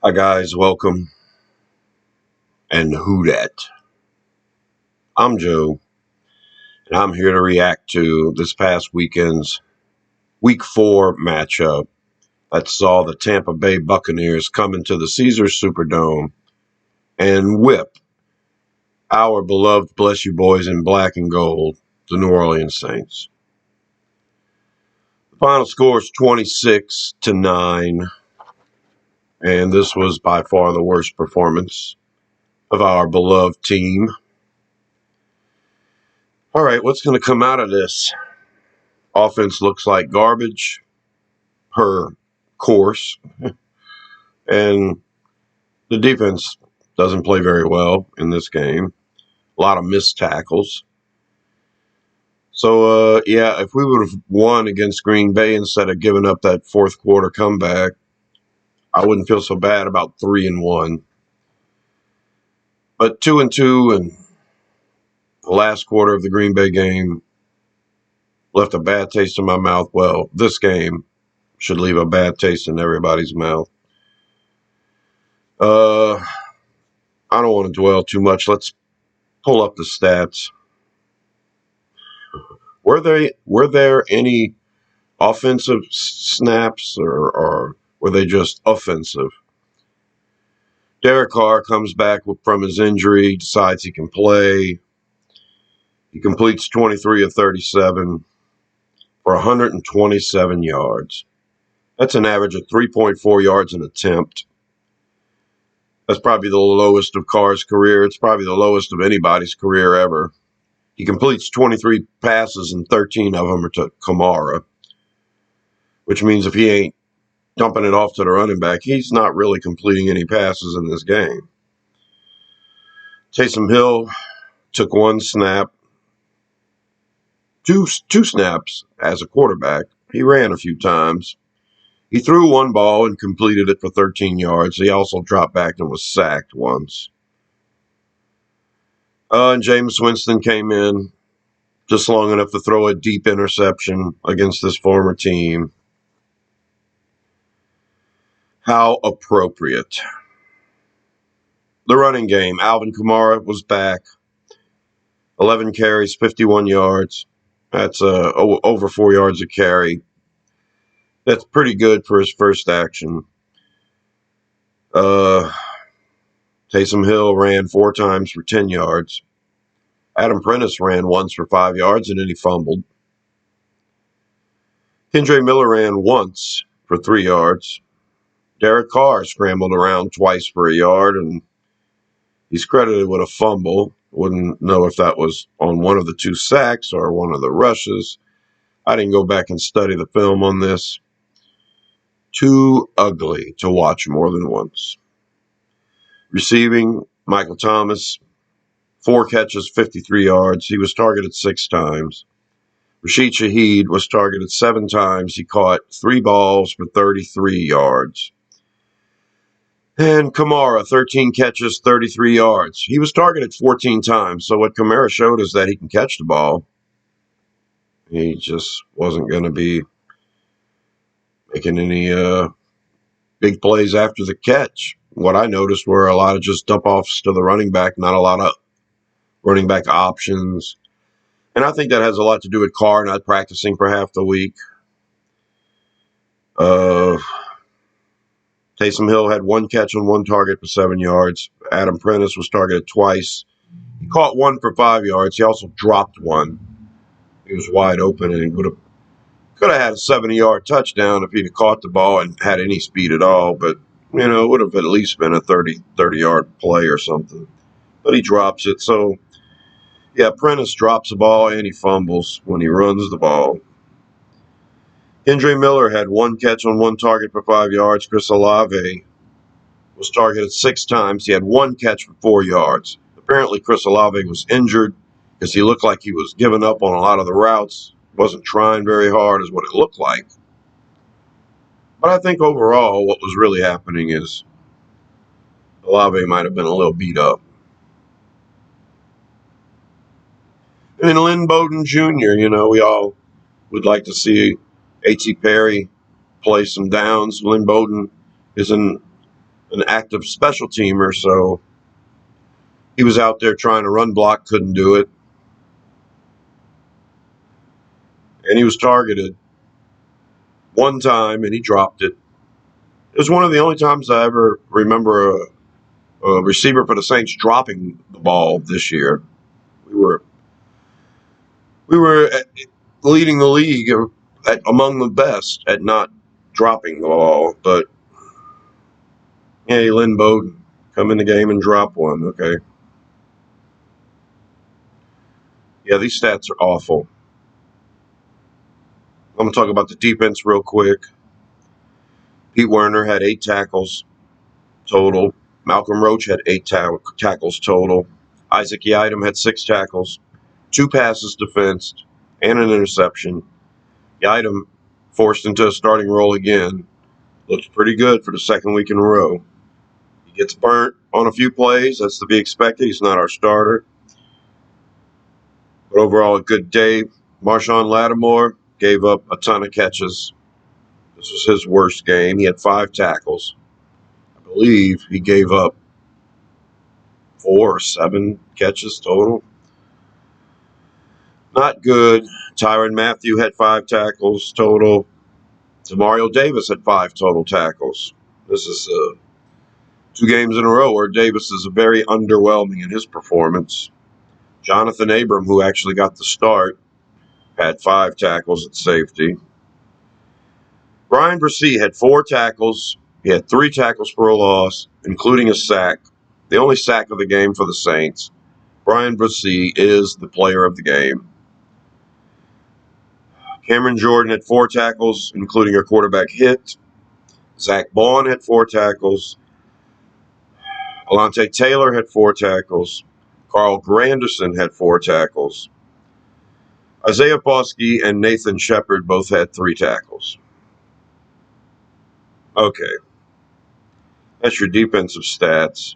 Hi guys, welcome and who dat? I'm Joe, and I'm here to react to this past weekend's Week 4 matchup that saw the Tampa Bay Buccaneers come into the Caesars Superdome and whip our beloved, bless you boys in black and gold, the New Orleans Saints. The final score is 26-9, and this was by far the worst performance of our beloved team. All right, what's going to come out of this? Offense looks like garbage per course, and the defense doesn't play very well in this game. A lot of missed tackles. So, yeah, if we would have won against Green Bay instead of giving up that fourth quarter comeback, I wouldn't feel so bad about 3-1. But 2-2, and the last quarter of the Green Bay game left a bad taste in my mouth. Well, this game should leave a bad taste in everybody's mouth. I don't want to dwell too much. Let's pull up the stats. Were there any offensive snaps, or were they just offensive? Derek Carr comes back from his injury, decides he can play. He completes 23 of 37 for 127 yards. That's an average of 3.4 yards an attempt. That's probably the lowest of Carr's career. It's probably the lowest of anybody's career ever. He completes 23 passes and 13 of them are to Kamara, which means if he ain't dumping it off to the running back, he's not really completing any passes in this game. Taysom Hill took one snap, two snaps as a quarterback. He ran a few times. He threw one ball and completed it for 13 yards. He also dropped back and was sacked once. And Jameis Winston came in just long enough to throw a deep interception against this former team. How appropriate. The running game, Alvin Kamara was back. 11 carries, 51 yards. That's over 4 yards a carry. That's pretty good for his first action. Taysom Hill ran 4 times for 10 yards. Adam Prentice ran once for 5 yards, and then he fumbled. Kendre Miller ran once for 3 yards. Derek Carr scrambled around twice for a yard, and he's credited with a fumble. Wouldn't know if that was on one of the 2 sacks or one of the rushes. I didn't go back and study the film on this. Too ugly to watch more than once. Receiving, Michael Thomas, 4 catches, 53 yards. He was targeted 6 times. Rashid Shaheed was targeted 7 times. He caught 3 balls for 33 yards. And Kamara, 13 catches, 33 yards. He was targeted 14 times. So what Kamara showed is that he can catch the ball. He just wasn't going to be making any big plays after the catch. What I noticed were a lot of just dump-offs to the running back, not a lot of running back options. And I think that has a lot to do with Carr not practicing for half the week. Taysom Hill had 1 catch on 1 target for 7 yards. Adam Prentice was targeted twice. He caught 1 for 5 yards. He also dropped 1. He was wide open, and he could have had a 70-yard touchdown if he'd have caught the ball and had any speed at all. But, it would have at least been a 30-yard play or something. But he drops it. So, yeah, Prentice drops the ball and he fumbles when he runs the ball. Kendre Miller had 1 catch on 1 target for 5 yards. Chris Olave was targeted 6 times. He had 1 catch for 4 yards. Apparently, Chris Olave was injured because he looked like he was giving up on a lot of the routes. Wasn't trying very hard is what it looked like. But I think overall what was really happening is Olave might have been a little beat up. And then Lynn Bowden Jr., we all would like to see A.T. Perry play some downs. Lynn Bowden is an an active special teamer, so he was out there trying to run block, couldn't do it. And he was targeted one time, and he dropped it. It was one of the only times I ever remember a receiver for the Saints dropping the ball this year. We were leading the league among the best at not dropping the ball. But, hey, Lynn Bowden, come in the game and drop one, okay? Yeah, these stats are awful. I'm going to talk about the defense real quick. Pete Werner had 8 tackles total. Malcolm Roach had 8 tackles total. Isaac Yiadom had 6 tackles, 2 passes defensed, and an interception. Yiadom forced into a starting role again. Looks pretty good for the second week in a row. He gets burnt on a few plays. That's to be expected. He's not our starter. But overall, a good day. Marshawn Lattimore gave up a ton of catches. This was his worst game. He had 5 tackles. I believe he gave up 4 or 7 catches total. Not good. Tyrann Mathieu had 5 tackles total. Demario Davis had 5 total tackles. This is 2 games in a row where Davis is very underwhelming in his performance. Jonathan Abram, who actually got the start, had 5 tackles at safety. Brian Bresee had 4 tackles. He had 3 tackles for a loss, including a sack. The only sack of the game for the Saints. Brian Bresee is the player of the game. Cameron Jordan had 4 tackles, including a quarterback hit. Zach Bond had 4 tackles. Alante Taylor had 4 tackles. Carl Granderson had 4 tackles. Isaiah Foskey and Nathan Shepard both had 3 tackles. Okay. That's your defensive stats.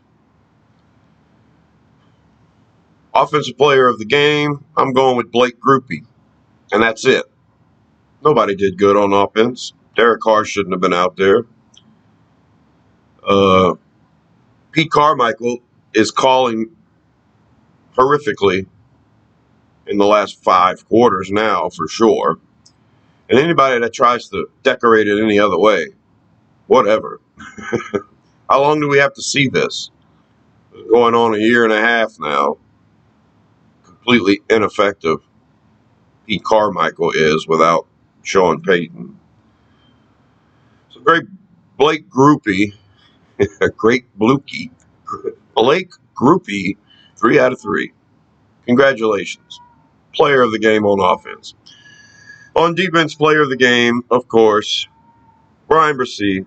Offensive player of the game, I'm going with Blake Grupe. And that's it. Nobody did good on offense. Derek Carr shouldn't have been out there. Pete Carmichael is calling horrifically in the last 5 quarters now, for sure. And anybody that tries to decorate it any other way, whatever. How long do we have to see this? It's going on a year and a half now. Completely ineffective Pete Carmichael is without Sean Payton. So great Blake Grupe, great Blukey, Blake Grupe, 3 out of 3. Congratulations. Player of the game on offense. On defense, player of the game, of course, Brian Bresee,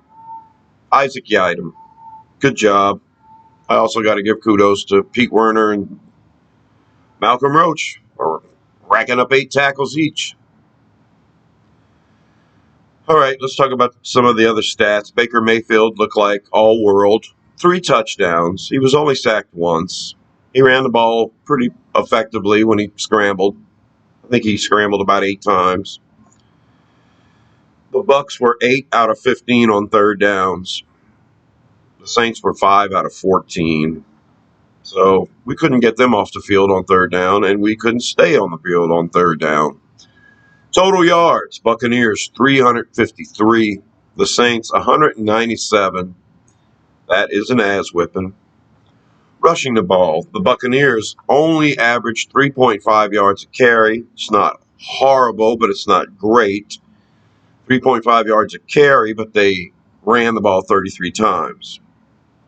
Isaac Yiadom. Good job. I also got to give kudos to Pete Werner and Malcolm Roach for racking up 8 tackles each. All right, let's talk about some of the other stats. Baker Mayfield looked like all-world. 3 touchdowns. He was only sacked once. He ran the ball pretty effectively when he scrambled. I think he scrambled about 8 times. The Bucs were 8 out of 15 on third downs. The Saints were 5 out of 14. So we couldn't get them off the field on third down, and we couldn't stay on the field on third down. Total yards, Buccaneers 353. The Saints 197. That is an ass-whipping. Rushing the ball, the Buccaneers only averaged 3.5 yards a carry. It's not horrible, but it's not great. 3.5 yards a carry, but they ran the ball 33 times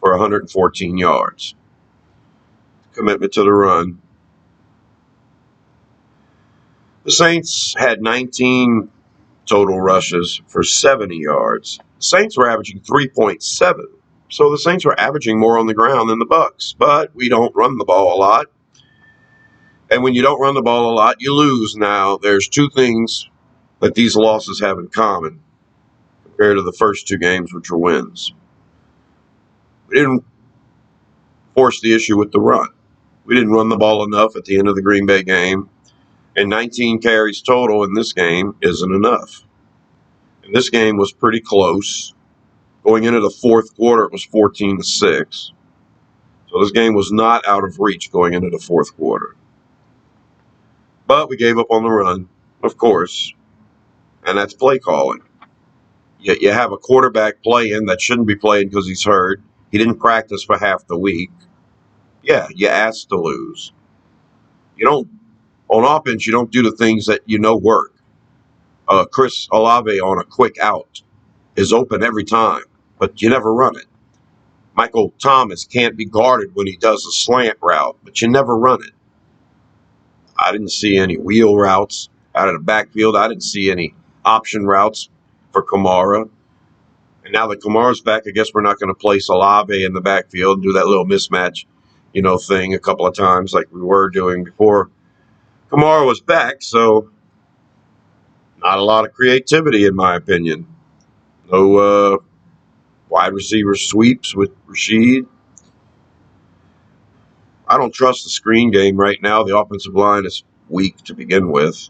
for 114 yards. Commitment to the run. The Saints had 19 total rushes for 70 yards. The Saints were averaging 3.7. So the Saints were averaging more on the ground than the Bucs. But we don't run the ball a lot. And when you don't run the ball a lot, you lose. Now, there's 2 things that these losses have in common compared to the first 2 games, which were wins. We didn't force the issue with the run. We didn't run the ball enough at the end of the Green Bay game. And 19 carries total in this game isn't enough. And this game was pretty close. Going into the fourth quarter, it was 14-6. So this game was not out of reach going into the fourth quarter. But we gave up on the run, of course, and that's play calling. You have a quarterback playing that shouldn't be playing because he's hurt. He didn't practice for half the week. Yeah, you asked to lose. You don't, on offense, you don't do the things that you know work. Chris Olave on a quick out is open every time, but you never run it. Michael Thomas can't be guarded when he does a slant route, but you never run it. I didn't see any wheel routes out of the backfield. I didn't see any option routes for Kamara. And now that Kamara's back, I guess we're not going to place Olave in the backfield and do that little mismatch, thing a couple of times like we were doing before Kamara was back. So not a lot of creativity, in my opinion. No wide receiver sweeps with Rashid. I don't trust the screen game right now. The offensive line is weak to begin with.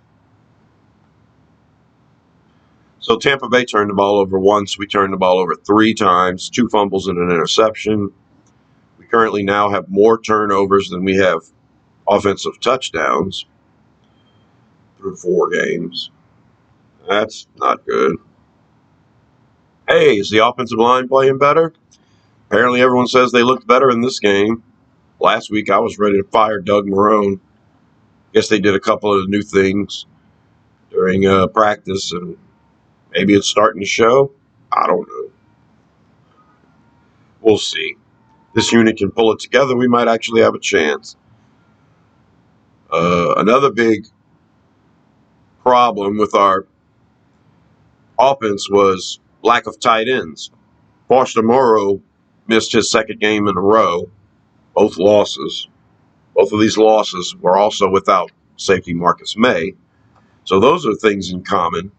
So Tampa Bay turned the ball over once. We turned the ball over 3 times, 2 fumbles and an interception. We currently now have more turnovers than we have offensive touchdowns through 4 games. That's not good. Hey, is the offensive line playing better? Apparently everyone says they looked better in this game. Last week I was ready to fire Doug Marrone. Guess they did a couple of new things during practice, and maybe it's starting to show. I don't know. We'll see. This unit can pull it together. We might actually have a chance. Another big problem with our offense was lack of tight ends. Foster Moreau missed his second game in a row, both losses. Both of these losses were also without safety Marcus May. So those are things in common.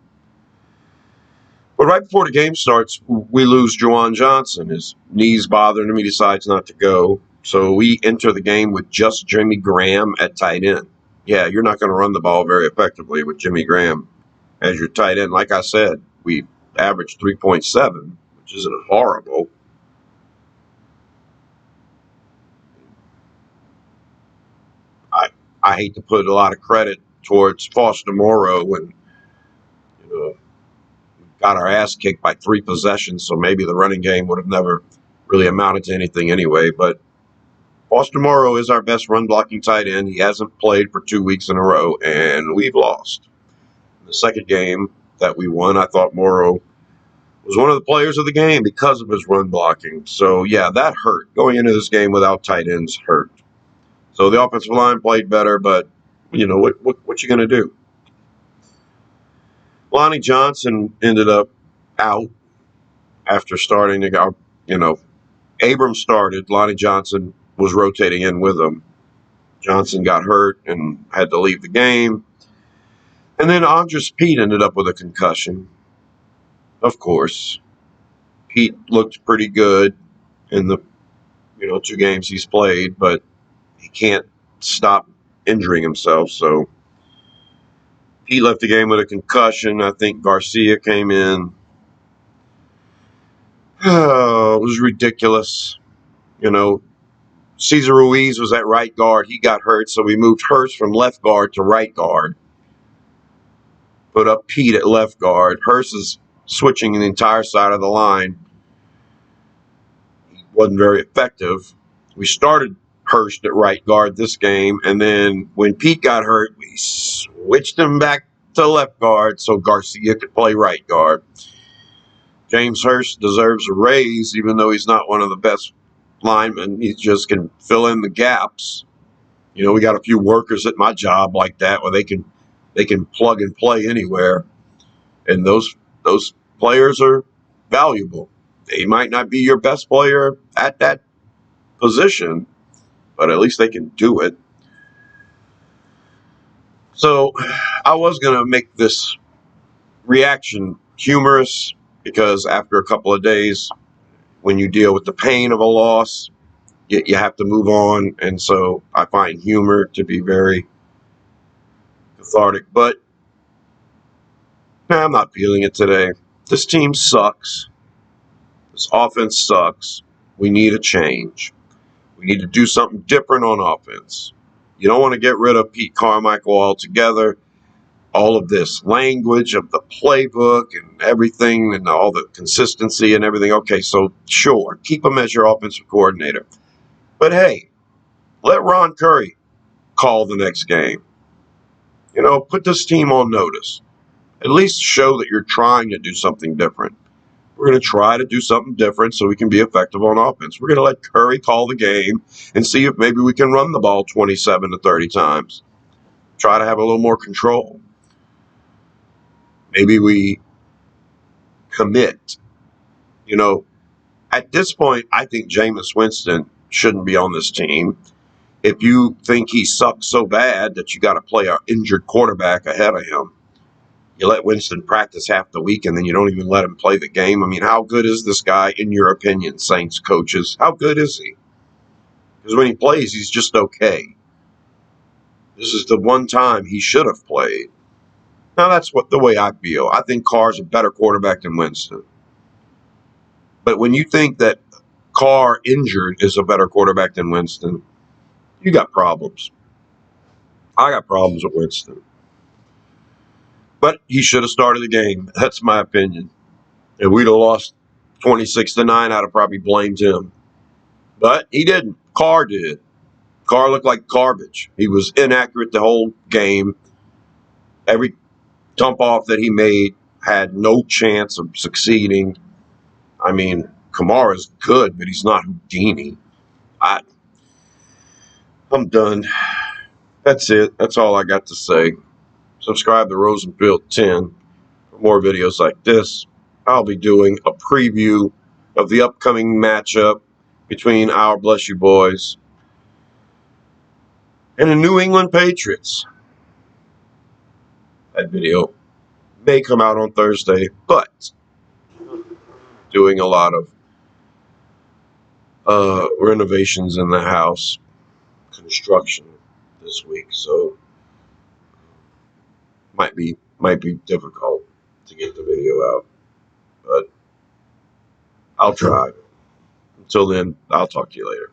But right before the game starts, we lose Juwan Johnson. His knees bothering him. He decides not to go. So we enter the game with just Jimmy Graham at tight end. Yeah, you're not going to run the ball very effectively with Jimmy Graham as your tight end. Like I said, we averaged 3.7, which isn't horrible. I hate to put a lot of credit towards Foster Moreau when got our ass kicked by 3 possessions, so maybe the running game would have never really amounted to anything anyway. But Foster Moreau is our best run-blocking tight end. He hasn't played for 2 weeks in a row, and we've lost. In the second game that we won, I thought Moreau was one of the players of the game because of his run blocking. So, yeah, that hurt. Going into this game without tight ends hurt. So the offensive line played better, but, what you going to do? Lonnie Johnson ended up out after starting to go, Abrams started. Lonnie Johnson was rotating in with him. Johnson got hurt and had to leave the game. And then Andres Pete ended up with a concussion. Of course. Pete looked pretty good in the 2 games he's played, but he can't stop injuring himself. So Pete left the game with a concussion. I think Garcia came in. Oh, it was ridiculous. Cesar Ruiz was at right guard. He got hurt, so we moved Hurst from left guard to right guard. Put up Pete at left guard. Hurst is switching the entire side of the line. He wasn't very effective. We started Hurst at right guard this game, and then when Pete got hurt, we switched him back to left guard so Garcia could play right guard. James Hurst deserves a raise, even though he's not one of the best linemen. He just can fill in the gaps. We got a few workers at my job like that where they can plug and play anywhere, and those players are valuable. They might not be your best player at that position, but at least they can do it. So I was going to make this reaction humorous because after a couple of days, when you deal with the pain of a loss, you have to move on. And so I find humor to be very cathartic. But I'm not feeling it today. This team sucks. This offense sucks. We need a change. We need to do something different on offense. You don't want to get rid of Pete Carmichael altogether. All of this language of the playbook and everything and all the consistency and everything. Okay, so sure, keep him as your offensive coordinator. But hey, let Ron Curry call the next game. Put this team on notice. At least show that you're trying to do something different. We're going to try to do something different so we can be effective on offense. We're going to let Curry call the game and see if maybe we can run the ball 27 to 30 times. Try to have a little more control. Maybe we commit. At this point, I think Jameis Winston shouldn't be on this team. If you think he sucks so bad that you got to play an injured quarterback ahead of him, you let Winston practice half the week and then you don't even let him play the game. I mean, how good is this guy, in your opinion, Saints coaches? How good is he? Because when he plays, he's just okay. This is the one time he should have played. Now, that's the way I feel. I think Carr's a better quarterback than Winston. But when you think that Carr injured is a better quarterback than Winston, you got problems. I got problems with Winston. But he should have started the game. That's my opinion. If we'd have lost 26-9, I'd have probably blamed him. But he didn't. Carr did. Carr looked like garbage. He was inaccurate the whole game. Every dump off that he made had no chance of succeeding. I mean, Kamara's good, but he's not Houdini. I'm done. That's it. That's all I got to say. Subscribe to Rosenfield 10 for more videos like this. I'll be doing a preview of the upcoming matchup between our Bless You Boys and the New England Patriots. That video may come out on Thursday, but doing a lot of renovations in the house, construction this week, so might be difficult to get the video out, but I'll try. Until then, I'll talk to you later.